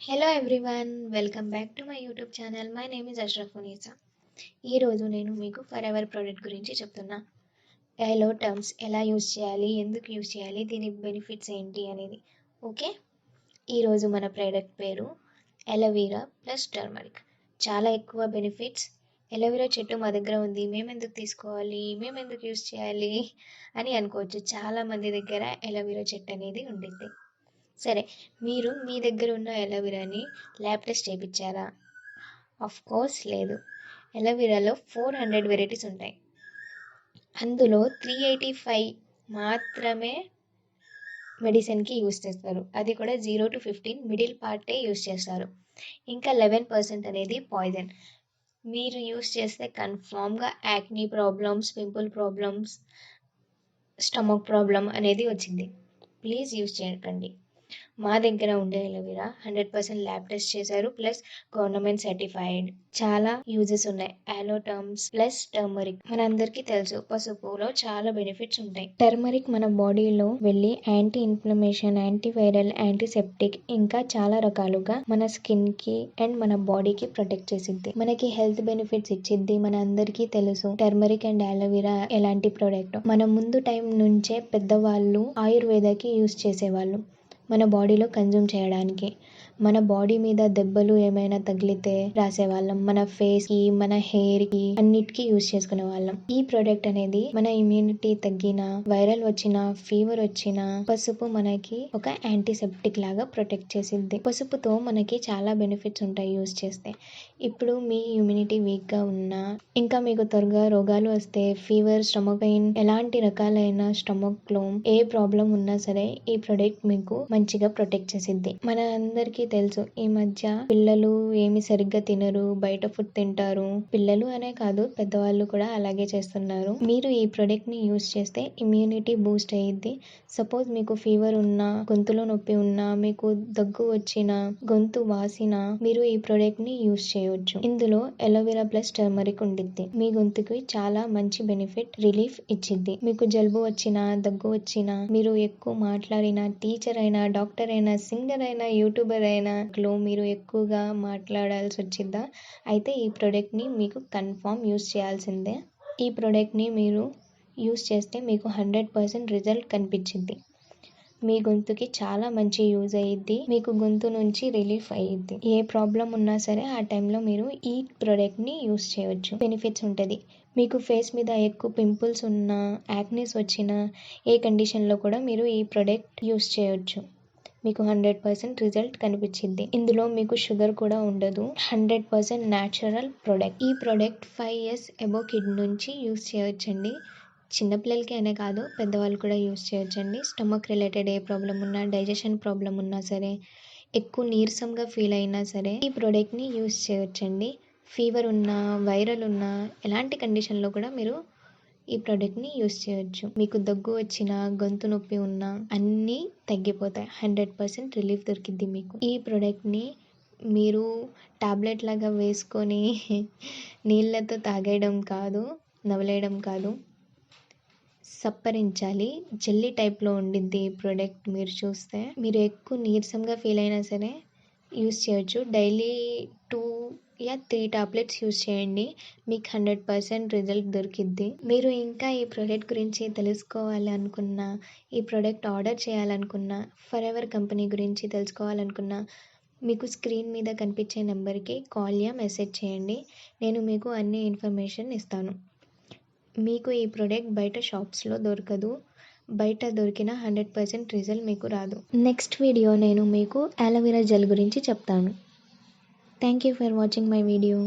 Hello everyone, welcome back to my YouTube channel. My name is Ashraf Unnisa. ఈరోజు నేను మీకు for ever product గురించి చెప్తున్నా. ఎలో టర్మ్స్ ఎలా యూజ్ చేయాలి, ఎందుకు యూజ్ చేయాలి, దీని బెనిఫిట్స్ ఏంటి అనేది. ఓకే, ఈరోజు మన ప్రోడక్ట్ పేరు ఎలోవెరా ప్లస్ టర్మరిక్. చాలా ఎక్కువ బెనిఫిట్స్. ఎలోవెరా చెట్టు మా దగ్గర ఉంది, మేము ఎందుకు తీసుకోవాలి, మేము ఎందుకు యూజ్ చేయాలి అని అనుకోవచ్చు. చాలామంది దగ్గర ఎలోవెరా చెట్టు అనేది ఉండిద్ది. సరే, మీరు మీ దగ్గర ఉన్న ఎలోవెరాని ల్యాబ్ టెస్ట్ చేయించారా? ఆఫ్ కోర్స్ లేదు. ఎలోవెరాలో 400 వెరైటీస్ ఉంటాయి. అందులో 385 మాత్రమే మెడిసిన్కి యూస్ చేస్తారు. అది కూడా 0 to 15 మిడిల్ పార్టే యూస్ చేస్తారు. ఇంకా 11% అనేది పాయిజన్. మీరు యూస్ చేస్తే కన్ఫామ్గా acne problems, pimple problems, stomach problem అనేది వచ్చింది. ప్లీజ్ యూస్ చేయకండి. మా దగ్గర ఉండే ఎలోవెరా 100% ల్యాబ్ టెస్ట్ చేశారు, ప్లస్ గవర్నమెంట్ సర్టిఫైడ్. చాలా యూజెస్ ఉన్నాయి. ఎలో టర్మ్స్ ప్లస్ టర్మరిక్. మనందరికీ తెలుసు, పసుపులో చాలా బెనిఫిట్స్ ఉంటాయి. టర్మరిక్ మన బాడీలో వెళ్ళి యాంటీ ఇన్ఫ్లమేషన్, యాంటీవైరల్, యాంటీసెప్టిక్ ఇంకా చాలా రకాలుగా మన స్కిన్ కి అండ్ మన బాడీకి ప్రొటెక్ట్ చేసిద్ది. మనకి హెల్త్ బెనిఫిట్స్ ఇచ్చిద్ది. మన అందరికీ తెలుసు టర్మరిక్ అండ్ అలోవెరా ఎలాంటి ప్రోడక్ట్. మన ముందు టైం నుంచే పెద్దవాళ్ళు ఆయుర్వేదకి యూస్ చేసేవాళ్ళు మన బాడీలో కన్జ్యూమ్ చేయడానికి. మన బాడీ మీద దెబ్బలు ఏమైనా తగిలితే రాసేవాళ్ళం. మన ఫేస్ కి, మన హెయిర్ కి అన్నిటికీ యూజ్ చేసుకునే వాళ్ళం. ఈ ప్రోడక్ట్ అనేది మన ఇమ్యూనిటీ తగ్గిన, వైరల్ వచ్చిన, ఫీవర్ వచ్చిన పసుపు మనకి ఒక యాంటీసెప్టిక్ లాగా ప్రొటెక్ట్ చేసిద్ది. పసుపుతో మనకి చాలా బెనిఫిట్స్ ఉంటాయి యూజ్ చేస్తే. ఇప్పుడు మీ ఇమ్యూనిటీ వీక్ గా ఉన్నా, ఇంకా మీకు త్వరగా రోగాలు వస్తే, ఫీవర్, స్టమక్ పెయిన్, ఎలాంటి రకాలైన స్టమక్ లో ఏ ప్రాబ్లం ఉన్నా సరే ఈ ప్రోడక్ట్ మీకు మంచిగా ప్రొటెక్ట్ చేసిద్ది. మన అందరికీ తెలుసు, ఈ మధ్య పిల్లలు ఏమి సరిగ్గా తినరు, బయట ఫుడ్ తింటారు. పిల్లలు అనే కాదు, పెద్దవాళ్ళు కూడా అలాగే చేస్తున్నారు. మీరు ఈ ప్రోడక్ట్ ని యూజ్ చేస్తే ఇమ్యూనిటీ బూస్ట్ అయ్యిద్ది. సపోజ్ మీకు ఫీవర్ ఉన్నా, గొంతులో నొప్పి ఉన్నా, మీకు దగ్గు వచ్చిన, గొంతు వాసిన, మీరు ఈ ప్రోడక్ట్ ని యూజ్ చేయవచ్చు. ఇందులో ఎలోవెరా ప్లస్ టర్మరిక్ ఉండిద్ది. మీ గొంతుకి చాలా మంచి బెనిఫిట్, రిలీఫ్ ఇచ్చిద్ది. మీకు జలుబు వచ్చినా, దగ్గు వచ్చినా, మీరు ఎక్కువ మాట్లాడినా, టీచర్ అయినా, డాక్టర్ అయినా, సింగర్ అయినా, యూట్యూబర్ అయినా మీరు ఎక్కువగా మాట్లాడాల్సి వచ్చిద్దా, అయితే ఈ ప్రోడక్ట్ ని మీకు కన్ఫామ్ యూజ్ చేయాల్సిందే. ఈ ప్రోడక్ట్ ని మీరు యూజ్ చేస్తే మీకు 100% రిజల్ట్ కనిపించింది. మీ గొంతుకి చాలా మంచి యూజ్ అయ్యిద్ది. మీకు గొంతు నుంచి రిలీఫ్ అయ్యిద్ది. ఏ ప్రాబ్లం ఉన్నా సరే ఆ టైంలో మీరు ఈ ప్రోడక్ట్ ని యూజ్ చేయవచ్చు. బెనిఫిట్స్ ఉంటుంది. మీకు ఫేస్ మీద ఎక్కువ పింపుల్స్ ఉన్నా, యాక్నీస్ వచ్చినా, ఏ కండిషన్లో కూడా మీరు ఈ ప్రోడక్ట్ యూజ్ చేయవచ్చు. మీకు 100% రిజల్ట్ కనిపించింది. ఇందులో మీకు షుగర్ కూడా ఉండదు. 100% న్యాచురల్ ప్రోడక్ట్. ఈ ప్రోడక్ట్ 5 years అబోవ్ కిడ్ నుంచి యూజ్ చేయవచ్చండి. చిన్నపిల్లలకి అనే కాదు, పెద్దవాళ్ళు కూడా యూజ్ చేయొచ్చండి. స్టమక్ రిలేటెడ్ ఏ ప్రాబ్లం ఉన్నా, డైజెషన్ ప్రాబ్లం ఉన్నా సరే, ఎక్కువ నీరసంగా ఫీల్ అయినా సరే ఈ ప్రోడక్ట్ని యూజ్ చేయొచ్చండి. ఫీవర్ ఉన్నా, వైరల్ ఉన్నా, ఎలాంటి కండిషన్లో కూడా మీరు ఈ ప్రోడక్ట్ని యూజ్ చేయొచ్చు. మీకు దగ్గు వచ్చినా, గొంతు నొప్పి ఉన్నా అన్నీ తగ్గిపోతాయి. 100% రిలీఫ్ దొరికిద్ది మీకు. ఈ ప్రోడక్ట్ని మీరు టాబ్లెట్ లాగా వేసుకొని నీళ్ళతో తాగేయడం కాదు, నవలేయడం కాదు, సప్పరించాలి. జెల్లీ టైప్లో ఉండిద్ది ఈ ప్రోడక్ట్. మీరు చూస్తే మీరు ఎక్కువ నీరసంగా ఫీల్ అయినా సరే యూస్ చేయొచ్చు. డైలీ 2 or 3 టాబ్లెట్స్ యూస్ చేయండి. మీకు 100% రిజల్ట్ దొరికిద్ది. మీరు ఇంకా ఈ ప్రోడక్ట్ గురించి తెలుసుకోవాలి అనుకున్నా, ఈ ప్రోడక్ట్ ఆర్డర్ చేయాలనుకున్నా, ఫర్ ఎవర్ కంపెనీ గురించి తెలుసుకోవాలనుకున్నా, మీకు స్క్రీన్ మీద కనిపించే నెంబర్కి కాల్ యా మెసేజ్ చేయండి. నేను మీకు అన్ని ఇన్ఫర్మేషన్ ఇస్తాను. మీకు ఈ ప్రోడక్ట్ బయట షాప్స్లో దొరకదు. బయట దొరికిన 100% రిజల్ట్ మీకు రాదు. నెక్స్ట్ వీడియో నేను మీకు అలోవెరా జెల్ గురించి చెప్తాను. Thank you for watching my video.